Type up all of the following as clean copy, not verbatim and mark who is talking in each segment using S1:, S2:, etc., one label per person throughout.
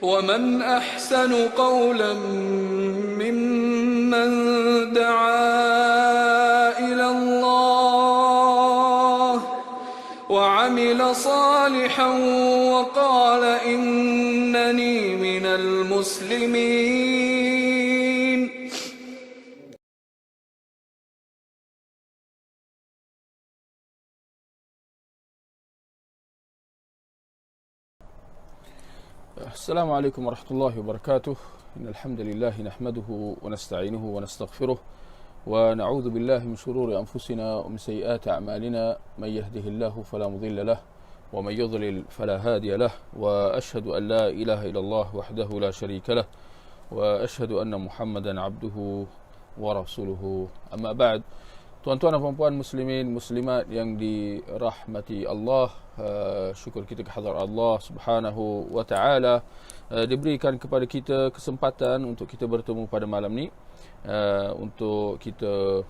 S1: ومن أحسن قولا ممن دعا إلى الله وعمل صالحا وقال إنني من المسلمين.
S2: السلام عليكم ورحمة الله وبركاته. إن الحمد لله نحمده ونستعينه ونستغفره ونعوذ بالله من شرور أنفسنا ومن سيئات أعمالنا. من يهده الله فلا مضل له ومن يضلل فلا هادي له، وأشهد أن لا إله إلا الله وحده لا شريك له، وأشهد أن محمدا عبده ورسوله. أما بعد، tuan-tuan dan puan-puan muslimin muslimat yang dirahmati Allah, syukur kita kehadrat Allah Subhanahu wa taala, diberikan kepada kita kesempatan untuk kita bertemu pada malam ni, untuk kita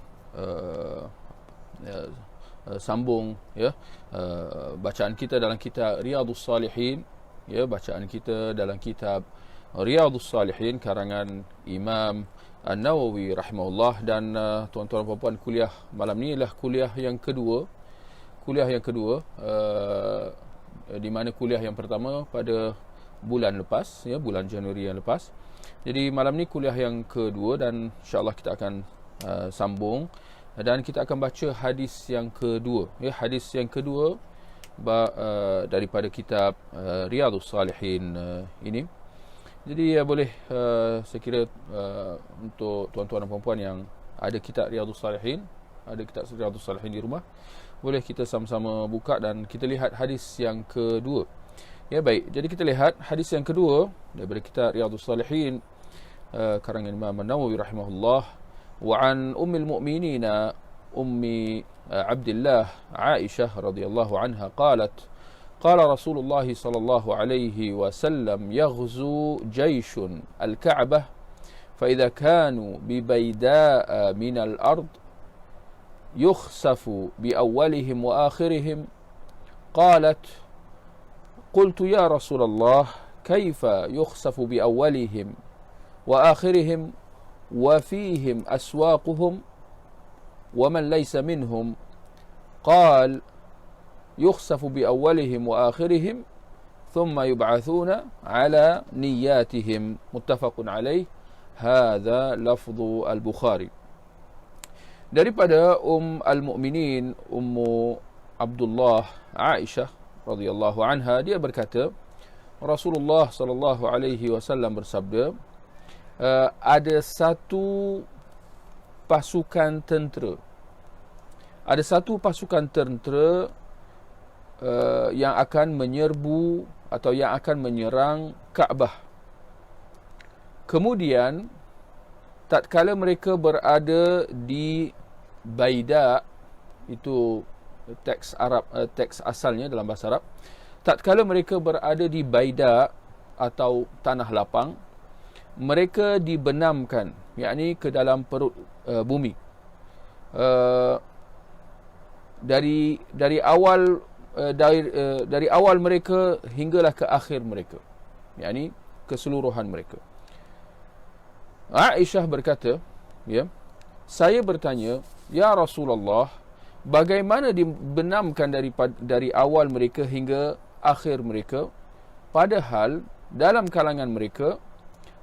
S2: sambung bacaan kita dalam kitab Riyadhus Salihin, bacaan kita dalam kitab Riyadhus Salihin karangan Imam An-Nawawi rahimahullah. Dan tuan-tuan dan puan-puan, kuliah malam ni adalah kuliah yang kedua, di mana kuliah yang pertama pada bulan lepas, bulan Januari yang lepas. Jadi malam ni kuliah yang kedua dan insya-Allah kita akan sambung dan kita akan baca hadis yang kedua, hadis yang kedua daripada kitab Riyadhus Salihin ini. Jadi boleh saya kira untuk tuan-tuan dan puan-puan yang ada kitab Riyadhus Salihin, di rumah, boleh kita sama-sama buka dan kita lihat hadis yang kedua. Ya, baik. Jadi kita lihat hadis yang kedua daripada kitab Riyadhus Salihin karangan Imam An-Nawawi rahimahullah. Wa an ummil mu'minina ummi Abdullah Aisyah radhiyallahu anha qalat قال رسول الله صلى الله عليه وسلم يغزو جيش الكعبة فإذا كانوا ببيداء من الأرض يخسف بأولهم وآخرهم. قالت قلت يا رسول الله كيف يخسف بأولهم وآخرهم وفيهم أسواقهم ومن ليس منهم؟ قال يخسف بأولهم وآخرهم ثم يبعثون على نياتهم. متفق عليه. هذا لفظ البخاري. Daripada al-Mu'minin Ummu Abdullah Aisyah radhiyallahu anha, dia berkata Rasulullah sallallahu alaihi wasallam bersabda, ada satu pasukan tentera yang akan menyerbu atau yang akan menyerang Kaabah. Kemudian tatkala mereka berada di Baida, itu teks Arab, teks asalnya dalam bahasa Arab. Tatkala mereka berada di Baida atau tanah lapang, mereka dibenamkan, yakni ke dalam perut bumi. Dari awal mereka hinggalah ke akhir mereka, yakni keseluruhan mereka. Aisyah berkata, saya bertanya, ya Rasulullah, bagaimana dibenamkan dari awal mereka hingga akhir mereka, padahal dalam kalangan mereka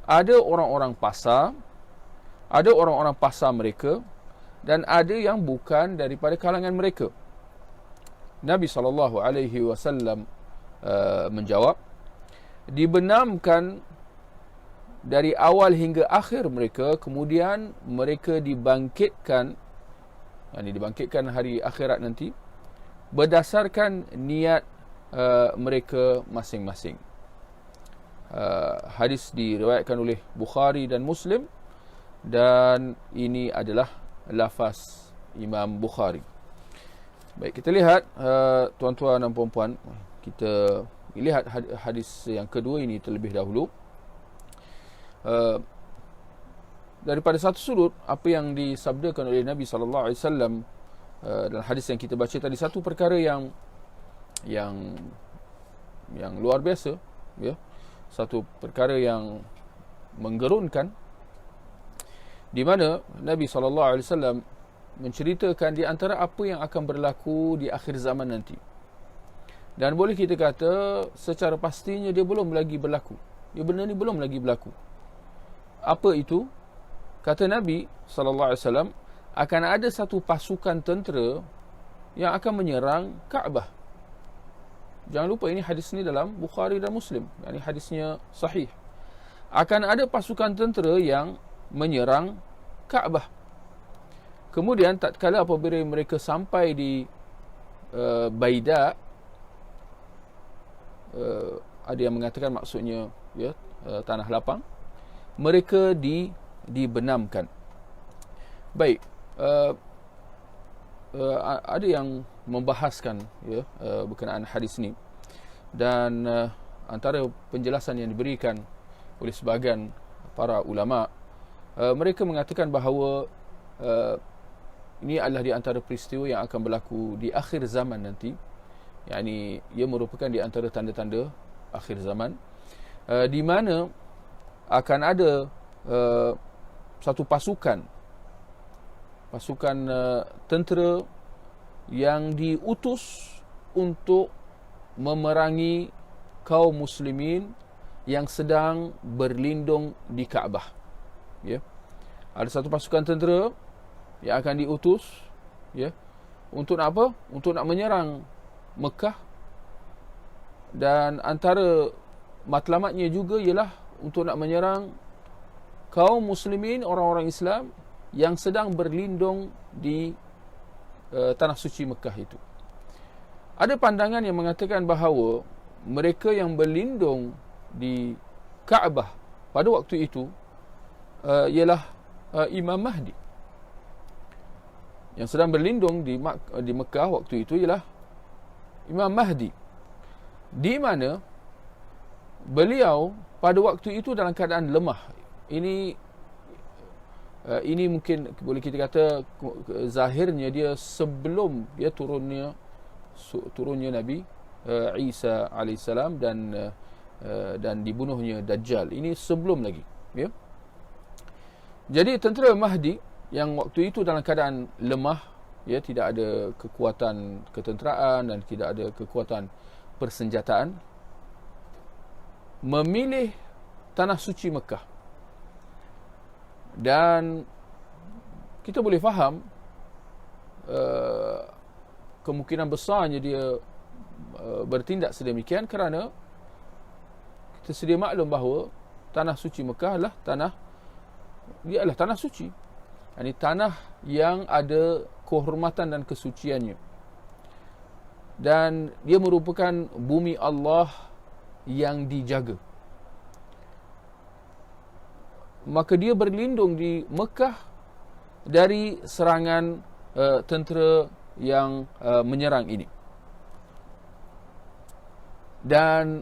S2: ada orang-orang pasar mereka dan ada yang bukan daripada kalangan mereka. Nabi SAW menjawab, dibenamkan dari awal hingga akhir mereka, kemudian mereka dibangkitkan hari akhirat nanti berdasarkan niat mereka masing-masing. Hadis diriwayatkan oleh Bukhari dan Muslim dan ini adalah lafaz Imam Bukhari. Baik, kita lihat tuan-tuan dan puan-puan, kita lihat hadis yang kedua ini terlebih dahulu. Daripada satu sudut, apa yang disabdakan oleh Nabi sallallahu alaihi wasallam dalam hadis yang kita baca tadi, satu perkara yang luar biasa, satu perkara yang menggerunkan, di mana Nabi SAW menceritakan di antara apa yang akan berlaku di akhir zaman nanti. Dan boleh kita kata secara pastinya dia belum lagi berlaku. Benda ni belum lagi berlaku. Apa itu? Kata Nabi SAW, akan ada satu pasukan tentera yang akan menyerang Kaabah. Jangan lupa ini hadis ni dalam Bukhari dan Muslim. Ini hadisnya sahih. Akan ada pasukan tentera yang menyerang Kaabah. Kemudian tatkala apabila mereka sampai di Baida, ada yang mengatakan maksudnya tanah lapang, mereka dibenamkan. Baik, ada yang membahaskan berkenaan hadis ni, dan antara penjelasan yang diberikan oleh sebahagian para ulama, mereka mengatakan bahawa ini adalah di antara peristiwa yang akan berlaku di akhir zaman nanti. Yakni ia merupakan di antara tanda-tanda akhir zaman, di mana akan ada satu pasukan tentera yang diutus untuk memerangi kaum muslimin yang sedang berlindung di Kaabah. Ada satu pasukan tentera yang akan diutus untuk nak apa? Untuk nak menyerang Mekah, dan antara matlamatnya juga ialah untuk nak menyerang kaum muslimin, orang-orang Islam yang sedang berlindung di tanah suci Mekah itu. Ada pandangan yang mengatakan bahawa mereka yang berlindung di Kaabah pada waktu itu ialah Imam Mahdi. Yang sedang berlindung di Mekah waktu itu ialah Imam Mahdi, di mana beliau pada waktu itu dalam keadaan lemah. Ini mungkin boleh kita kata zahirnya dia sebelum dia turunnya Nabi Isa alaihissalam dan dibunuhnya Dajjal. Ini sebelum lagi. Jadi tentera Mahdi yang waktu itu dalam keadaan lemah, tidak ada kekuatan ketenteraan dan tidak ada kekuatan persenjataan, memilih tanah suci Mekah. Dan kita boleh faham kemungkinan besarnya dia bertindak sedemikian kerana kita sedia maklum bahawa tanah suci Mekah adalah tanah suci. Ini tanah yang ada kehormatan dan kesuciannya, dan dia merupakan bumi Allah yang dijaga. Maka dia berlindung di Mekah dari serangan tentera yang menyerang ini. Dan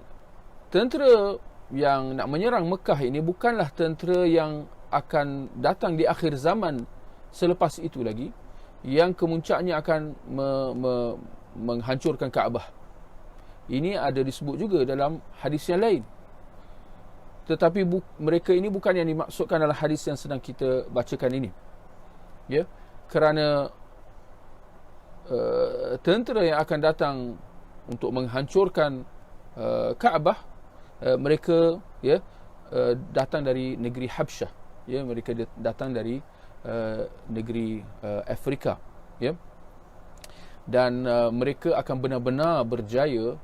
S2: tentera yang nak menyerang Mekah ini bukanlah tentera yang akan datang di akhir zaman selepas itu lagi, yang kemuncaknya akan menghancurkan Kaabah. Ini ada disebut juga dalam hadis yang lain. Tetapi mereka ini bukan yang dimaksudkan dalam hadis yang sedang kita bacakan ini. Kerana tentera yang akan datang untuk menghancurkan Kaabah, mereka datang dari negeri Habsyah. Mereka datang dari negeri Afrika. Dan mereka akan benar-benar berjaya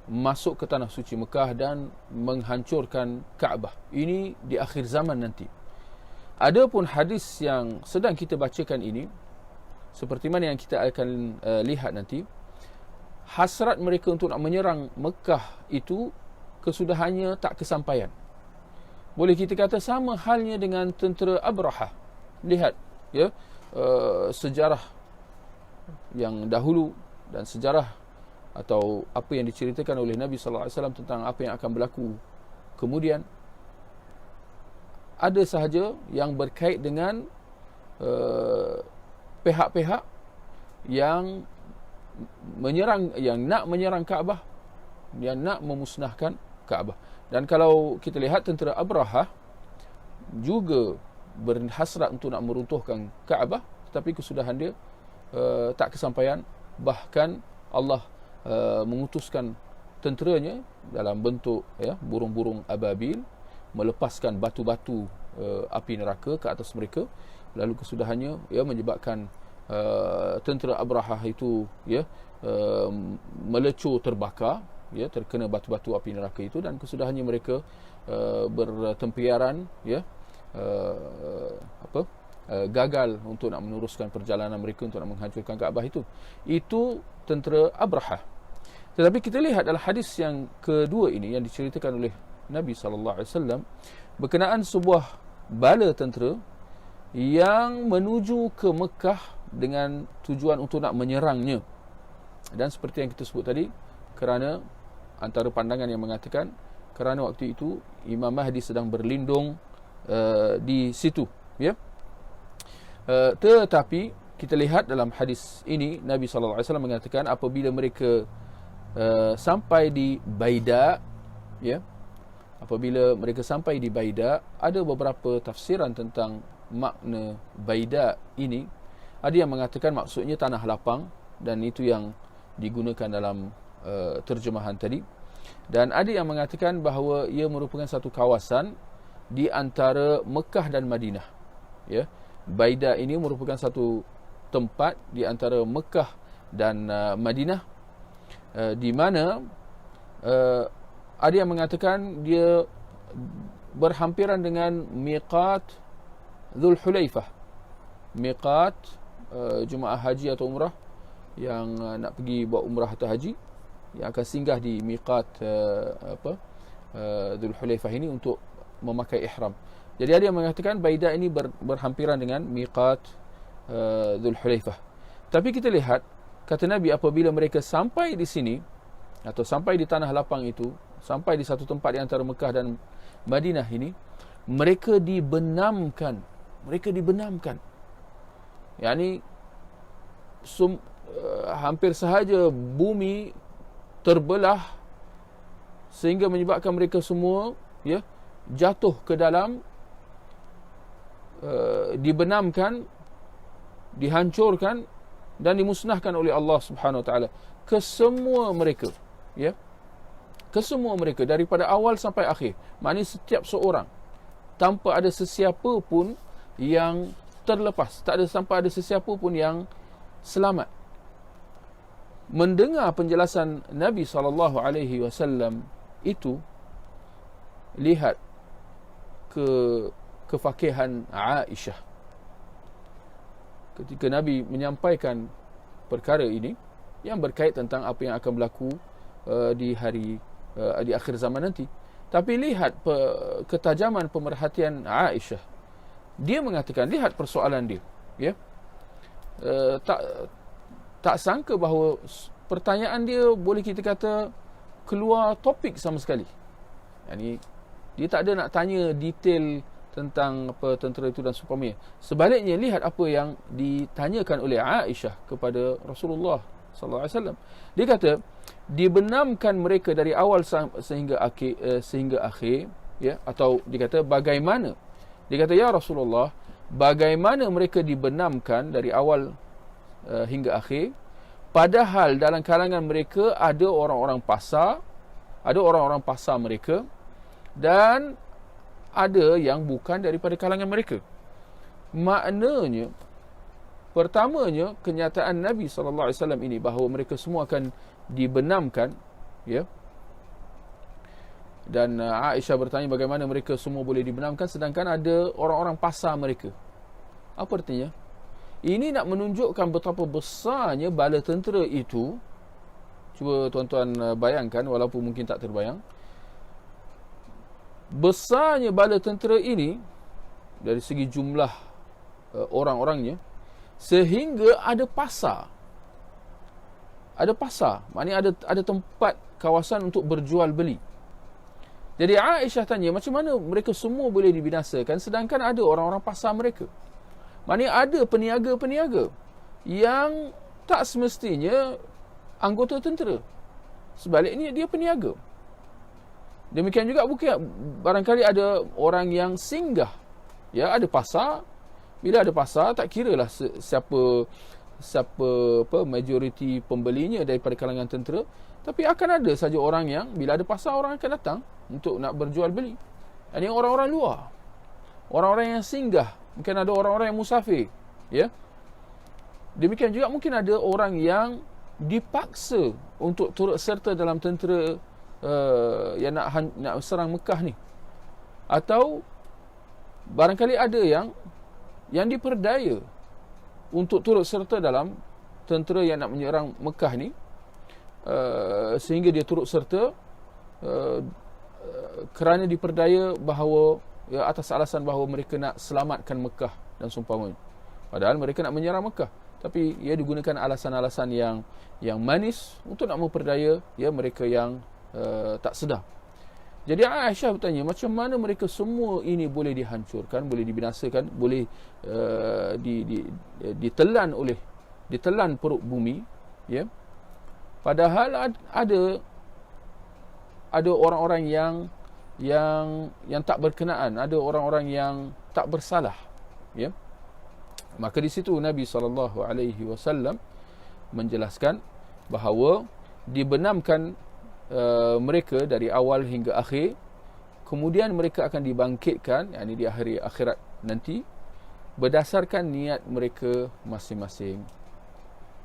S2: masuk ke tanah suci Mekah dan menghancurkan Kaabah. Ini di akhir zaman nanti. Adapun hadis yang sedang kita bacakan ini, seperti mana yang kita akan lihat nanti, hasrat mereka untuk nak menyerang Mekah itu kesudahannya tak kesampaian. Boleh kita kata sama halnya dengan tentera Abrahah. Lihat sejarah yang dahulu dan sejarah atau apa yang diceritakan oleh Nabi sallallahu alaihi wasallam tentang apa yang akan berlaku kemudian, ada sahaja yang berkait dengan pihak-pihak yang nak menyerang Kaabah, yang nak memusnahkan Kaabah. Dan kalau kita lihat tentera Abrahah juga berhasrat untuk nak meruntuhkan Kaabah, tetapi kesudahan dia tak kesampaian. Bahkan Allah mengutuskan tenteranya dalam bentuk burung-burung ababil melepaskan batu-batu api neraka ke atas mereka, lalu kesudahannya menyebabkan tentera Abrahah itu melecur, terbakar, terkena batu-batu api neraka itu, dan kesudahannya mereka bertempiaran, gagal untuk nak meneruskan perjalanan mereka untuk nak menghancurkan Kaabah itu. Itu tentera Abrahah. Tetapi kita lihat dalam hadis yang kedua ini yang diceritakan oleh Nabi SAW berkenaan sebuah bala tentera yang menuju ke Mekah dengan tujuan untuk nak menyerangnya. Dan seperti yang kita sebut tadi, kerana antara pandangan yang mengatakan kerana waktu itu Imam Mahdi sedang berlindung di situ, tetapi kita lihat dalam hadis ini Nabi SAW mengatakan apabila mereka sampai di Baida, apabila mereka sampai di Baida, ada beberapa tafsiran tentang makna Baida ini. Ada yang mengatakan maksudnya tanah lapang, dan itu yang digunakan dalam terjemahan tadi. Dan ada yang mengatakan bahawa ia merupakan satu kawasan di antara Mekah dan Madinah. Baida ini merupakan satu tempat di antara Mekah dan Madinah, di mana ada yang mengatakan dia berhampiran dengan miqat Dhul Hulaifah, miqat jemaah haji atau umrah yang nak pergi buat umrah atau haji, yang akan singgah di miqat Dhul Hulaifah ini untuk memakai ihram. Jadi ada yang mengatakan Baida ini berhampiran dengan miqat Dhul Hulaifah. Tapi kita lihat, kata Nabi, apabila mereka sampai di sini atau sampai di tanah lapang itu, sampai di satu tempat di antara Mekah dan Madinah ini, mereka dibenamkan. Mereka dibenamkan. Yani hampir sahaja bumi terbelah sehingga menyebabkan mereka semua jatuh ke dalam, dibenamkan, dihancurkan dan dimusnahkan oleh Allah Subhanahu Wa Taala. Kesemua mereka, kesemua mereka daripada awal sampai akhir. Maknanya setiap seorang, tanpa ada sesiapa pun yang terlepas, tak ada, sampai ada sesiapa pun yang selamat. Mendengar penjelasan Nabi SAW itu, lihat kefakihan Aisyah ketika Nabi menyampaikan perkara ini yang berkait tentang apa yang akan berlaku di akhir zaman nanti. Tapi lihat ketajaman pemerhatian Aisyah. Dia mengatakan, lihat persoalan dia, tak sangka bahawa pertanyaan dia boleh kita kata keluar topik sama sekali. Yani dia tak ada nak tanya detail tentang apa tentera itu dan seumpamanya. Sebaliknya, lihat apa yang ditanyakan oleh Aisyah kepada Rasulullah sallallahu alaihi wasallam. Dia kata, dibenamkan mereka dari awal sehingga akhir, atau dia kata bagaimana? Dia kata, ya Rasulullah, bagaimana mereka dibenamkan dari awal hingga akhir, padahal dalam kalangan mereka ada orang-orang pasar, mereka, dan ada yang bukan daripada kalangan mereka. Maknanya, pertamanya, kenyataan Nabi SAW ini bahawa mereka semua akan dibenamkan, dan Aisyah bertanya bagaimana mereka semua boleh dibenamkan sedangkan ada orang-orang pasar mereka. Apa artinya? Ini nak menunjukkan betapa besarnya bala tentera itu. Cuba tuan-tuan bayangkan, walaupun mungkin tak terbayang, besarnya bala tentera ini dari segi jumlah orang-orangnya, sehingga ada pasar. Ada pasar, maknanya ada tempat, kawasan untuk berjual beli. Jadi Aisyah tanya, macam mana mereka semua boleh dibinasakan sedangkan ada orang-orang pasar mereka? Maknanya ada peniaga-peniaga yang tak semestinya anggota tentera. Sebaliknya dia peniaga. Demikian juga barangkali ada orang yang singgah. Ya, ada pasar. Bila ada pasar, tak kiralah siapa majoriti pembelinya daripada kalangan tentera, tapi akan ada saja orang yang bila ada pasar, orang akan datang untuk nak berjual beli. Ini orang-orang luar, orang-orang yang singgah, mungkin ada orang-orang yang musafir, ya. Demikian juga mungkin ada orang yang dipaksa untuk turut serta dalam tentera yang nak serang Mekah ni, atau barangkali ada yang diperdaya untuk turut serta dalam tentera yang nak menyerang Mekah ni, sehingga dia turut serta kerana diperdaya bahawa, ya, atas alasan bahawa mereka nak selamatkan Mekah dan seumpamanya. Padahal mereka nak menyerang Mekah, tapi ia digunakan alasan-alasan yang manis untuk nak memperdaya, ya, mereka yang tak sedar. Jadi Aisyah bertanya, macam mana mereka semua ini boleh dihancurkan, boleh dibinasakan, boleh ditelan perut bumi, ya. Padahal ada orang-orang yang tak berkenaan, ada orang-orang yang tak bersalah, ya. Maka di situ Nabi SAW menjelaskan bahawa dibenamkan mereka dari awal hingga akhir, kemudian mereka akan dibangkitkan, yakni di akhirat nanti, berdasarkan niat mereka masing-masing.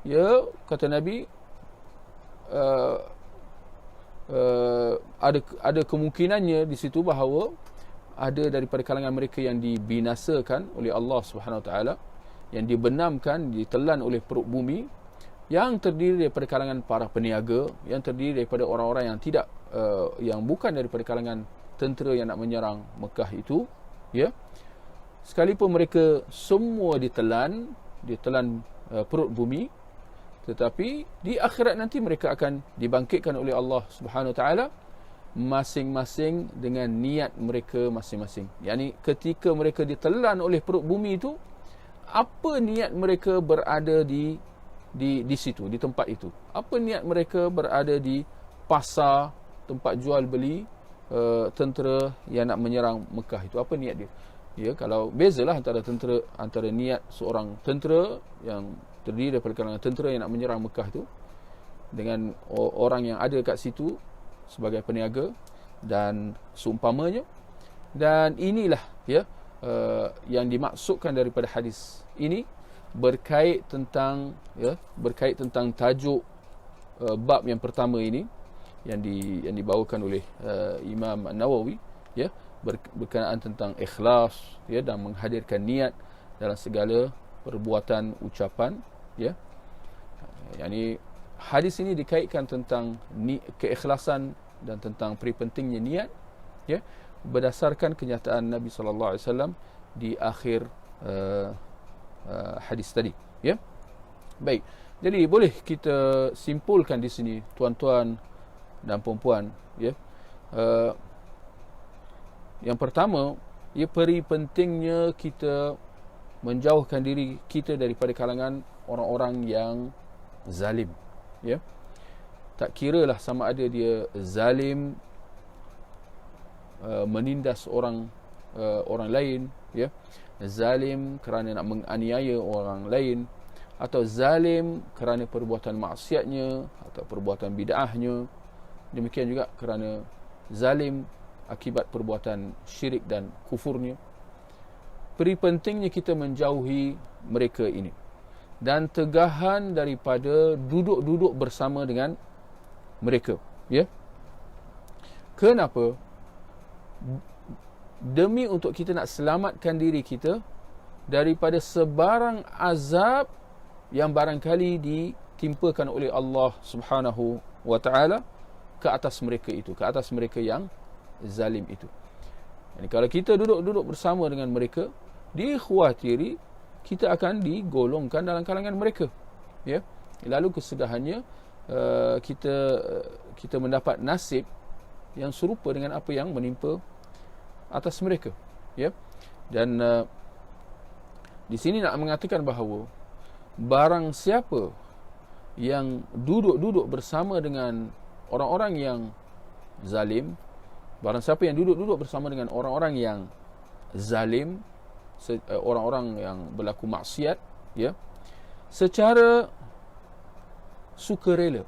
S2: Ya, kata Nabi, ada kemungkinannya di situ bahawa ada daripada kalangan mereka yang dibinasakan oleh Allah Subhanahu Wa Taala, yang dibenamkan, ditelan oleh perut bumi, yang terdiri daripada kalangan para peniaga, yang terdiri daripada orang-orang yang tidak yang bukan daripada kalangan tentera yang nak menyerang Mekah itu, ya. Sekalipun mereka semua ditelan perut bumi, tetapi di akhirat nanti mereka akan dibangkitkan oleh Allah Subhanahu Wa Taala masing-masing dengan niat mereka masing-masing. Yani ketika mereka ditelan oleh perut bumi itu, apa niat mereka berada di situ, di tempat itu? Apa niat mereka berada di pasar, tempat jual beli tentera yang nak menyerang Mekah itu? Apa niat dia? Ya, kalau bezalah antara niat seorang tentera yang terdiri daripada kalangan tentera yang nak menyerang Mekah itu dengan orang yang ada kat situ sebagai peniaga dan seumpamanya. Dan inilah, ya, yang dimaksudkan daripada hadis ini, berkait tentang tajuk bab yang pertama ini yang dibawakan oleh Imam An-Nawawi, ya, berkenaan tentang ikhlas, ya, dan menghadirkan niat dalam segala perbuatan ucapan, ya. Yani hadis ini dikaitkan tentang keikhlasan dan tentang pentingnya niat, ya, berdasarkan kenyataan Nabi sallallahu alaihi wasallam di akhir hadis tadi, ya. Baik. Jadi boleh kita simpulkan di sini, tuan-tuan dan puan-puan, ya. Yang pertama, ia pentingnya kita menjauhkan diri kita daripada kalangan orang-orang yang zalim, ya. Tak kiralah sama ada dia zalim menindas orang lain, ya, zalim kerana nak menganiaya orang lain, atau zalim kerana perbuatan maksiatnya atau perbuatan bid'ahnya. Demikian juga kerana zalim akibat perbuatan syirik dan kufurnya. Pentingnya kita menjauhi mereka ini dan tegahan daripada duduk-duduk bersama dengan mereka, ya. Kenapa? Demi untuk kita nak selamatkan diri kita daripada sebarang azab yang barangkali ditimpakan oleh Allah Subhanahu Wa Taala ke atas mereka itu, ke atas mereka yang zalim itu. Yani kalau kita duduk-duduk bersama dengan mereka, dikhawatiri kita akan digolongkan dalam kalangan mereka, ya. Lalu kesudahannya kita mendapat nasib yang serupa dengan apa yang menimpa atas mereka, ya. Dan di sini nak mengatakan bahawa barang siapa yang duduk-duduk bersama dengan orang-orang yang zalim, Barang siapa yang duduk bersama dengan orang-orang yang zalim, orang-orang yang berlaku maksiat, ya, secara sukarela.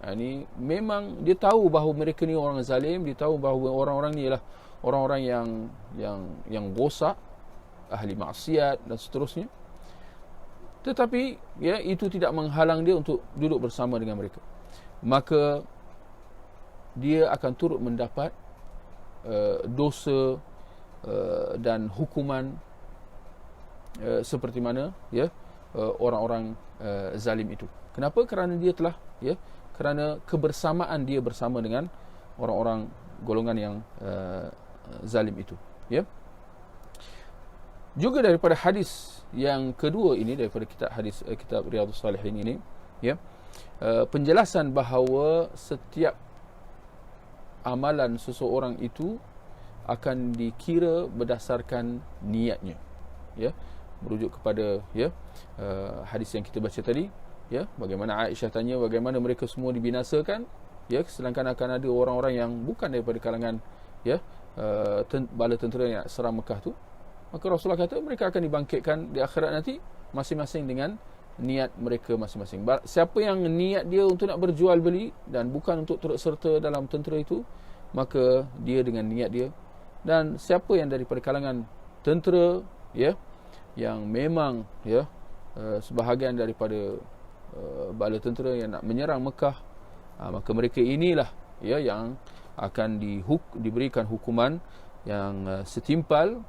S2: Ini memang dia tahu bahawa mereka ni orang zalim, dia tahu bahawa orang-orang ni ialah orang-orang yang rosak, ahli maksiat dan seterusnya. Tetapi ya, itu tidak menghalang dia untuk duduk bersama dengan mereka. Maka dia akan turut mendapat dosa dan hukuman seperti mana ya orang-orang zalim itu. Kenapa? Kerana dia telah kerana kebersamaan dia bersama dengan orang-orang golongan yang zalim itu, ya. Juga daripada hadis yang kedua ini, daripada kitab Riyadhus Salihin ini, ya, penjelasan bahawa setiap amalan seseorang itu akan dikira berdasarkan niatnya, ya, merujuk kepada hadis yang kita baca tadi, ya, bagaimana Aisyah tanya bagaimana mereka semua dibinasakan, ya, sedangkan akan ada orang-orang yang bukan daripada kalangan bala tentera yang serang Mekah tu. Maka Rasulullah kata mereka akan dibangkitkan di akhirat nanti masing-masing dengan niat mereka masing-masing. Siapa yang niat dia untuk nak berjual beli dan bukan untuk turut serta dalam tentera itu, maka dia dengan niat dia. Dan siapa yang daripada kalangan tentera, ya, yang memang sebahagian daripada bala tentera yang nak menyerang Mekah, maka mereka inilah yang akan diberikan hukuman yang setimpal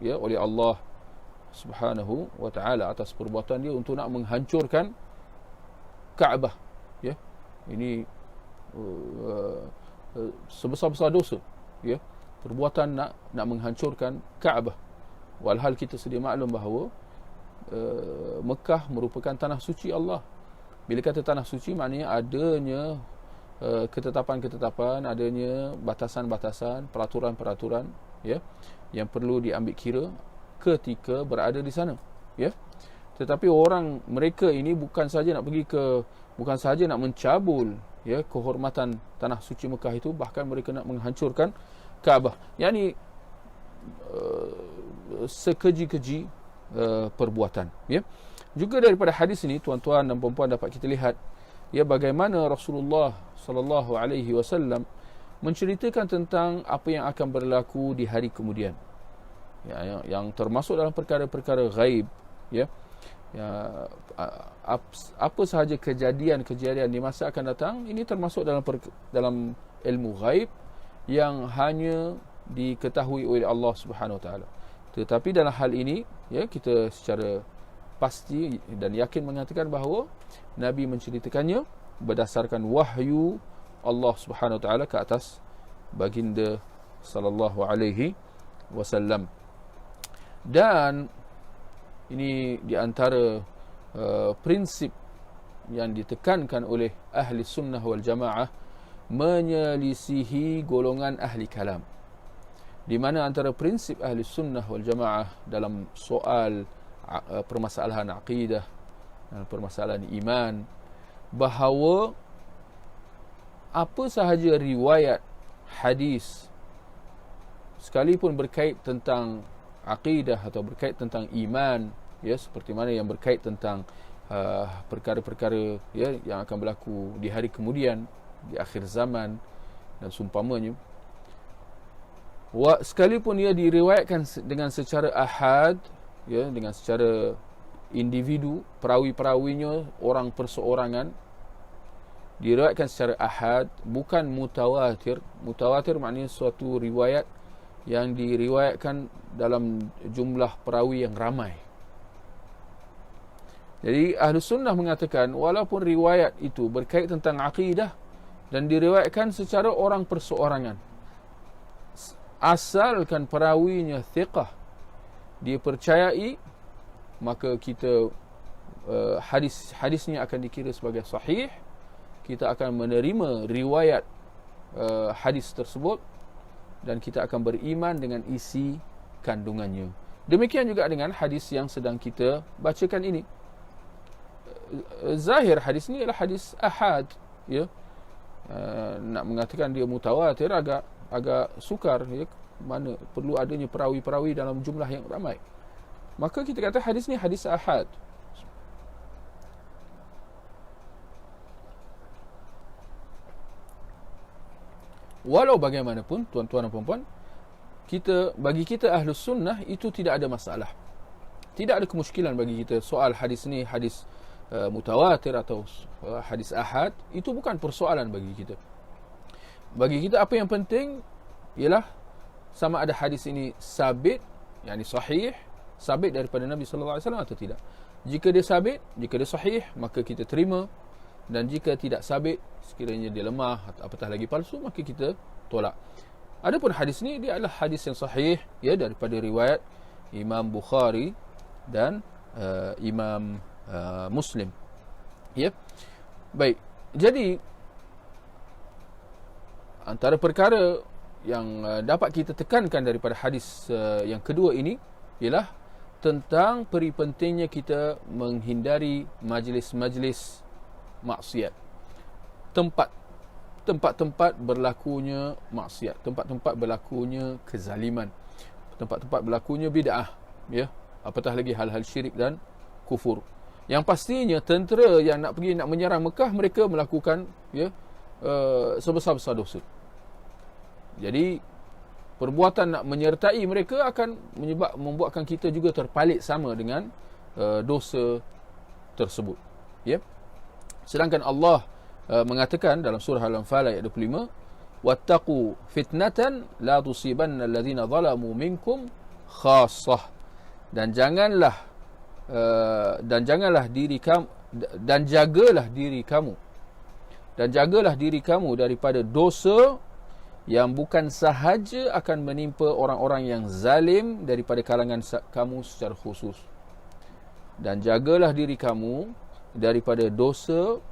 S2: oleh Allah Subhanahu wa taala atas perbuatan dia untuk nak menghancurkan Kaabah, ya. Ini sebesar-besar dosa, ya, perbuatan nak menghancurkan Kaabah. Walhal kita sedia maklum bahawa Mekah merupakan tanah suci Allah. Bila kata tanah suci, maknanya adanya ketetapan-ketetapan, adanya batasan-batasan, peraturan-peraturan, ya, yang perlu diambil kira ketika berada di sana, ya. Tetapi mereka ini bukan saja nak mencabul, ya, kehormatan tanah suci Mekah itu, bahkan mereka nak menghancurkan Kaabah. Yani sekeji-keji perbuatan, ya. Juga daripada hadis ini, tuan-tuan dan puan-puan, dapat kita lihat bagaimana Rasulullah sallallahu alaihi wasallam menceritakan tentang apa yang akan berlaku di hari kemudian, yang termasuk dalam perkara-perkara ghaib, ya, apa sahaja kejadian-kejadian di masa akan datang, ini termasuk dalam ilmu ghaib yang hanya diketahui oleh Allah Subhanahu Wa Taala. Tetapi dalam hal ini, ya, kita secara pasti dan yakin mengatakan bahawa Nabi menceritakannya berdasarkan wahyu Allah Subhanahu Wa Taala ke atas baginda sallallahu alaihi wasallam. Dan ini di antara prinsip yang ditekankan oleh ahli sunnah wal jamaah, menyelisihi golongan ahli kalam. Di mana antara prinsip ahli sunnah wal jamaah dalam soal permasalahan akidah, permasalahan iman, bahawa apa sahaja riwayat hadis sekalipun berkait tentang akidah atau berkait tentang iman, ya, seperti mana yang berkait tentang perkara-perkara, ya, yang akan berlaku di hari kemudian, di akhir zaman dan seumpamanya, sekalipun ia diriwayatkan dengan secara ahad, ya, dengan secara individu, perawi-perawinya orang perseorangan, diriwayatkan secara ahad, bukan mutawatir. Mutawatir maknanya suatu riwayat yang diriwayatkan dalam jumlah perawi yang ramai. Jadi Ahlus Sunnah mengatakan walaupun riwayat itu berkait tentang akidah dan diriwayatkan secara orang perseorangan, asalkan perawinya thiqah, dia percayai, maka kita hadisnya akan dikira sebagai sahih. Kita akan menerima riwayat hadis tersebut dan kita akan beriman dengan isi kandungannya. Demikian juga dengan hadis yang sedang kita bacakan ini. Zahir hadis ini adalah hadis ahad, ya. nak mengatakan dia mutawatir agak sukar, ya. Mana perlu adanya perawi-perawi dalam jumlah yang ramai. Maka kita kata hadis ni hadis ahad. Walau bagaimanapun, tuan-tuan dan puan-puan, bagi kita Ahlus Sunnah itu tidak ada masalah. Tidak ada kemusykilan bagi kita soal hadis ni hadis mutawatir atau hadis ahad. Itu bukan persoalan bagi kita. Bagi kita apa yang penting ialah sama ada hadis ini sabit, yakni sahih, sabit daripada Nabi sallallahu alaihi wasallam atau tidak. Jika dia sabit, jika dia sahih, maka kita terima, dan jika tidak sabit, sekiranya dia lemah atau apatah lagi palsu, maka kita tolak. Adapun hadis ni dia adalah hadis yang sahih, ya, daripada riwayat Imam Bukhari dan Imam Muslim. Ya. Baik. Jadi antara perkara yang dapat kita tekankan daripada hadis yang kedua ini ialah tentang peri pentingnya kita menghindari majlis-majlis maksiat. Tempat-tempat berlakunya maksiat, tempat-tempat berlakunya kezaliman, tempat-tempat berlakunya bid'ah, ya, apatah lagi hal-hal syirik dan kufur. Yang pastinya tentera yang nak pergi nak menyerang Mekah, mereka melakukan, ya, sebesar-besar dosa. Jadi perbuatan nak menyertai mereka akan membuatkan kita juga terpalit sama dengan dosa tersebut, ya. Sedangkan Allah mengatakan dalam surah Al-Anfal ayat 25, wattaqu fitnatan la tusibanna alladhina zalamu minkum khassah, dan janganlah diri kamu, dan jagalah diri kamu daripada dosa yang bukan sahaja akan menimpa orang-orang yang zalim daripada kalangan kamu secara khusus. Dan jagalah diri kamu daripada dosa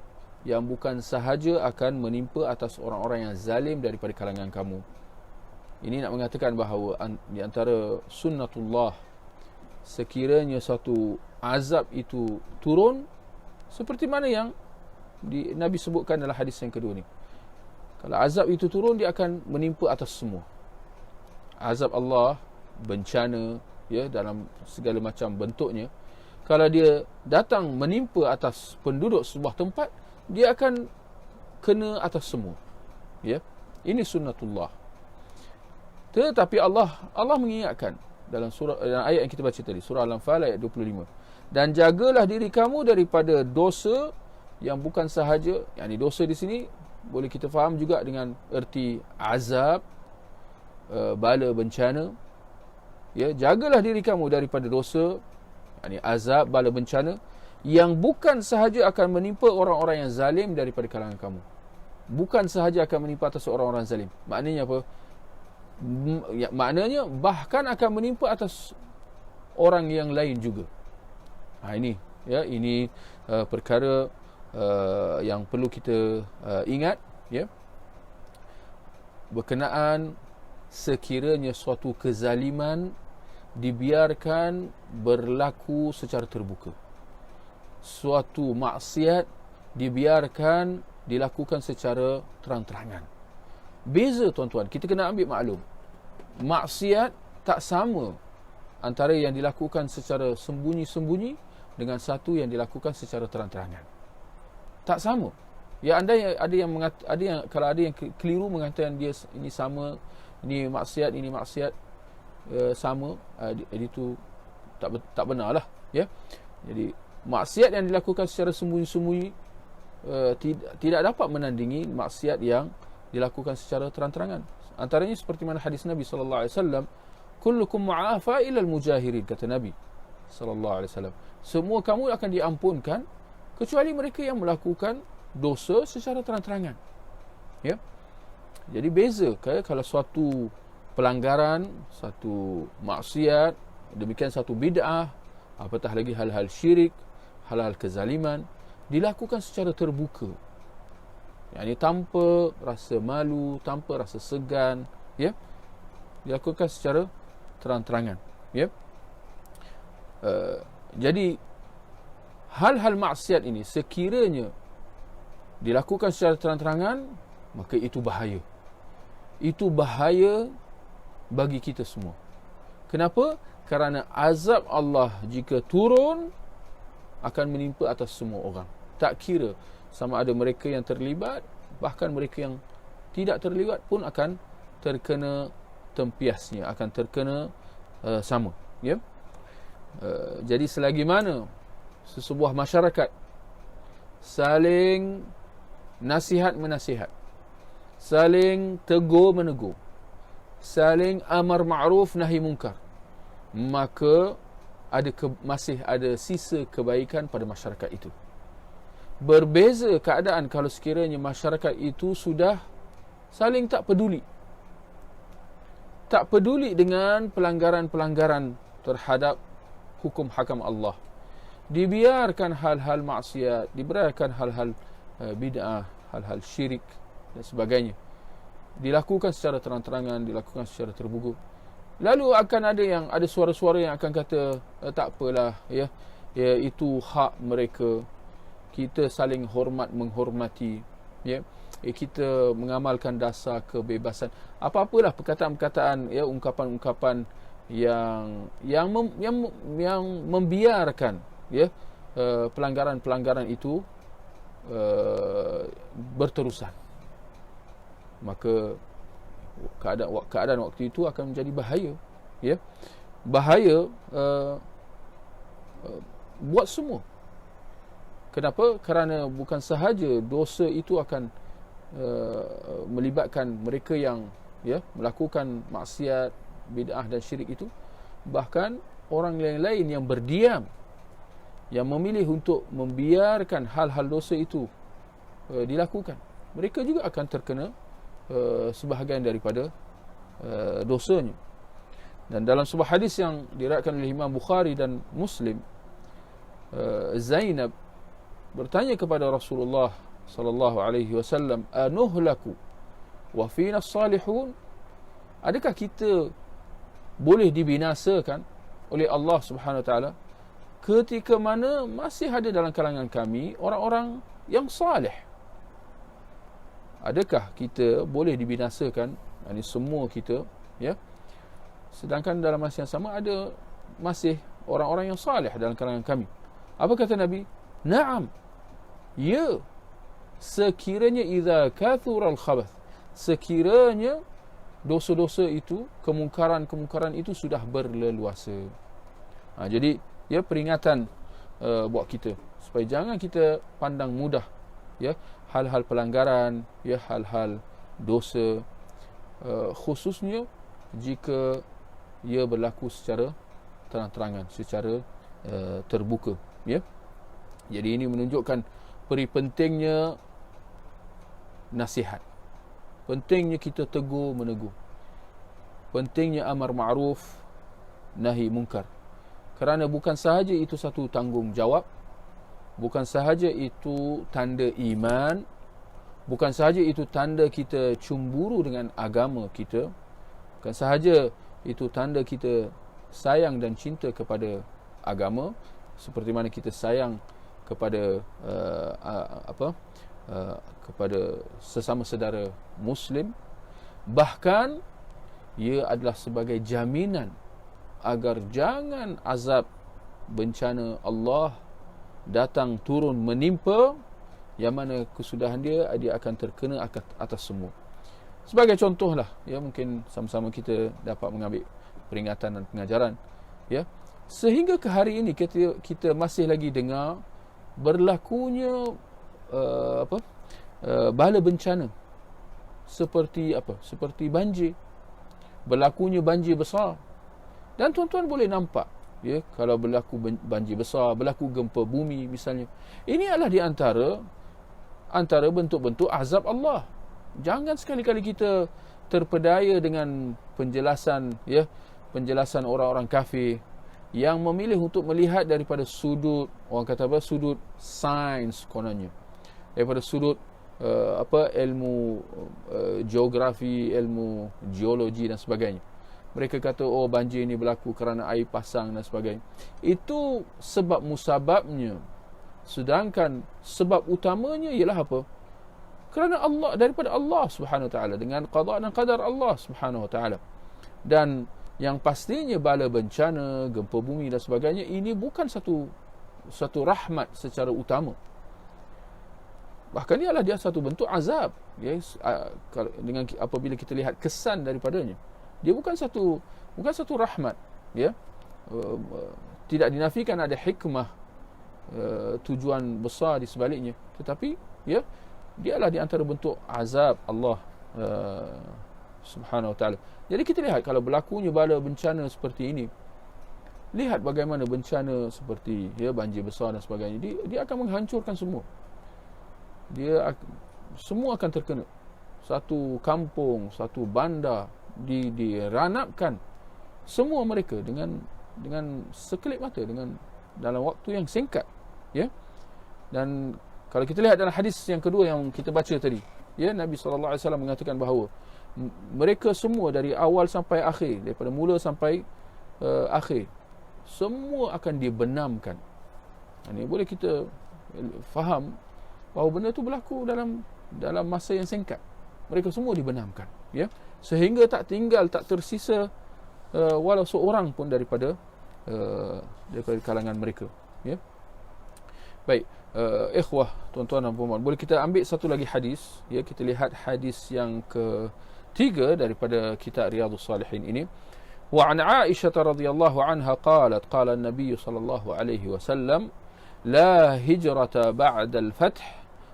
S2: yang bukan sahaja akan menimpa atas orang-orang yang zalim daripada kalangan kamu. Ini nak mengatakan bahawa di antara sunnatullah, sekiranya satu azab itu turun, seperti mana yang Nabi sebutkan dalam hadis yang kedua ni. Kalau azab itu turun, dia akan menimpa atas semua. Azab Allah, bencana, ya, dalam segala macam bentuknya, kalau dia datang menimpa atas penduduk sebuah tempat, dia akan kena atas semua. Ya. Ini sunnatullah. Tetapi Allah mengingatkan dalam ayat yang kita baca tadi, surah Al-Anfal ayat 25. Dan jagalah diri kamu daripada dosa yang bukan sahaja, yakni dosa di sini boleh kita faham juga dengan erti azab, bala, bencana. Ya, jagalah diri kamu daripada dosa, yakni azab, bala, bencana yang bukan sahaja akan menimpa orang-orang yang zalim daripada kalangan kamu. Bukan sahaja akan menimpa atas orang-orang zalim. Maknanya apa? Maknanya bahkan akan menimpa atas orang yang lain juga. Ini, ya, ini perkara yang perlu kita ingat, ya, berkenaan sekiranya suatu kezaliman dibiarkan berlaku secara terbuka, suatu maksiat dibiarkan dilakukan secara terang-terangan. Beza, tuan-tuan, kita kena ambil maklum, maksiat tak sama antara yang dilakukan secara sembunyi-sembunyi dengan satu yang dilakukan secara terang-terangan. Tak sama. Ya, ada yang kalau ada yang keliru mengatakan dia ini sama, ini maksiat sama, itu tak benarlah, ya. Jadi maksiat yang dilakukan secara sembunyi-sembunyi tidak dapat menandingi maksiat yang dilakukan secara terang-terangan. Antaranya seperti mana hadis Nabi sallallahu alaihi wasallam, kullukum mu'afa illa al-mujahirin, kata Nabi sallallahu alaihi wasallam, semua kamu akan diampunkan kecuali mereka yang melakukan dosa secara terang-terangan. Ya. Jadi beza kalau suatu pelanggaran, satu maksiat, demikian satu bid'ah, apatah lagi hal-hal syirik, hal-hal kezaliman dilakukan secara terbuka. Yakni tanpa rasa malu, tanpa rasa segan, ya. Dilakukan secara terang-terangan, ya. Jadi hal-hal maksiat ini sekiranya dilakukan secara terang-terangan, maka itu bahaya. Itu bahaya bagi kita semua. Kenapa? Kerana azab Allah jika turun akan menimpa atas semua orang. Tak kira sama ada mereka yang terlibat, bahkan mereka yang tidak terlibat pun akan terkena tempiasnya, akan terkena sama. Ya? Jadi selagi mana sesebuah masyarakat saling nasihat-menasihat, saling tegur-menegur, saling amar ma'ruf nahi munkar, maka masih ada sisa kebaikan pada masyarakat itu. Berbeza keadaan kalau sekiranya masyarakat itu sudah saling tak peduli. Tak peduli dengan pelanggaran-pelanggaran terhadap hukum hakam Allah. Dibiarkan hal-hal maksiat, dibiarkan hal-hal bid'ah, hal-hal syirik dan sebagainya dilakukan secara terang-terangan, dilakukan secara terbuka. Lalu akan ada suara-suara yang akan kata tak apalah, ya itu hak mereka. Kita saling menghormati, ya. Kita mengamalkan dasar kebebasan. Apa-apalah perkataan-perkataan, ya, ungkapan-ungkapan yang membiarkan, ya, pelanggaran-pelanggaran itu berterusan. Maka keadaan waktu itu akan menjadi bahaya, ya. Bahaya buat semua. Kenapa? Kerana bukan sahaja dosa itu akan melibatkan mereka yang, ya, melakukan maksiat, bid'ah dan syirik itu, bahkan orang lain yang berdiam, yang memilih untuk membiarkan hal-hal dosa itu dilakukan, mereka juga akan terkena sebahagian daripada dosanya. Dan dalam sebuah hadis yang diriwayatkan oleh Imam Bukhari dan Muslim, Zainab bertanya kepada Rasulullah sallallahu alaihi wasallam, anuhlaku wa fina salihun? Adakah kita boleh dibinasakan oleh Allah Subhanahu wa taala ketika mana masih ada dalam kalangan kami orang-orang yang salih? Adakah kita boleh dibinasakan, ini semua kita, ya, sedangkan dalam masa yang sama ada masih orang-orang yang salih dalam kalangan kami? Apa kata Nabi? Naam, ya, sekiranya idza kathura al-khabath, sekiranya dosa-dosa itu, kemungkaran-kemungkaran itu sudah berleluasa. Jadi, ya, peringatan buat kita supaya jangan kita pandang mudah, ya, hal-hal pelanggaran, ya, hal-hal dosa, khususnya jika ia berlaku secara terang-terangan, secara terbuka, ya. Jadi ini menunjukkan pentingnya nasihat, pentingnya kita tegur-menegur, pentingnya amar ma'ruf nahi munkar. Kerana bukan sahaja itu satu tanggungjawab, bukan sahaja itu tanda iman, bukan sahaja itu tanda kita cemburu dengan agama kita, bukan sahaja itu tanda kita sayang dan cinta kepada agama seperti mana kita sayang kepada kepada sesama saudara Muslim. Bahkan ia adalah sebagai jaminan agar jangan azab bencana Allah datang turun menimpa, yang mana kesudahan dia akan terkena atas semua. Sebagai contohlah, ya, mungkin sama-sama kita dapat mengambil peringatan dan pengajaran, ya, sehingga ke hari ini kita masih lagi dengar berlakunya bala bencana seperti banjir, berlakunya banjir besar. Dan tuan-tuan boleh nampak, ya, kalau berlaku banjir besar, berlaku gempa bumi misalnya, ini adalah di antara bentuk-bentuk azab Allah. Jangan sekali-kali kita terpedaya dengan penjelasan orang-orang kafir yang memilih untuk melihat daripada sudut, orang kata sudut sains kononnya, daripada sudut ilmu geografi, ilmu geologi dan sebagainya. Mereka kata, oh, banjir ini berlaku kerana air pasang dan sebagainya. Itu sebab musababnya. Sedangkan sebab utamanya ialah apa? Kerana Allah, daripada Allah Subhanahu Wa Taala, dengan qada dan qadar Allah Subhanahu Wa Taala. Dan yang pastinya bala bencana, gempa bumi dan sebagainya, ini bukan satu rahmat secara utama. Bahkan dia satu bentuk azab, ya, dengan apabila kita lihat kesan daripadanya. Dia bukan satu rahmat, ya. Tidak dinafikan ada hikmah, tujuan besar di sebaliknya, tetapi ya, dia adalah di antara bentuk azab Allah Subhanahu Wa Taala. Jadi kita lihat kalau berlakunya bala bencana seperti ini, lihat bagaimana bencana seperti, ya, banjir besar dan sebagainya, dia akan menghancurkan semua. Semua akan terkena. Satu kampung, satu bandar diranapkan semua mereka dengan sekelip mata, dengan dalam waktu yang singkat, ya. Dan kalau kita lihat dalam hadis yang kedua yang kita baca tadi, ya, Nabi sallallahu alaihi wasallam mengatakan bahawa mereka semua dari awal sampai akhir, daripada mula sampai akhir, semua akan dibenamkan. Ini boleh kita faham bahawa benda itu berlaku dalam masa yang singkat. Mereka semua dibenamkan, ya, sehingga tak tersisa walau seorang pun daripada kalangan mereka, ya. Baik, ikhwah, tuan-tuan dan puan-puan, boleh kita ambil satu lagi hadis, ya. Kita lihat hadis yang ketiga daripada kitab Riyadhus Salihin ini. Wa an Aisyah radhiyallahu anha qalat qala an-nabiy sallallahu alaihi wasallam la hijrata ba'da al-fath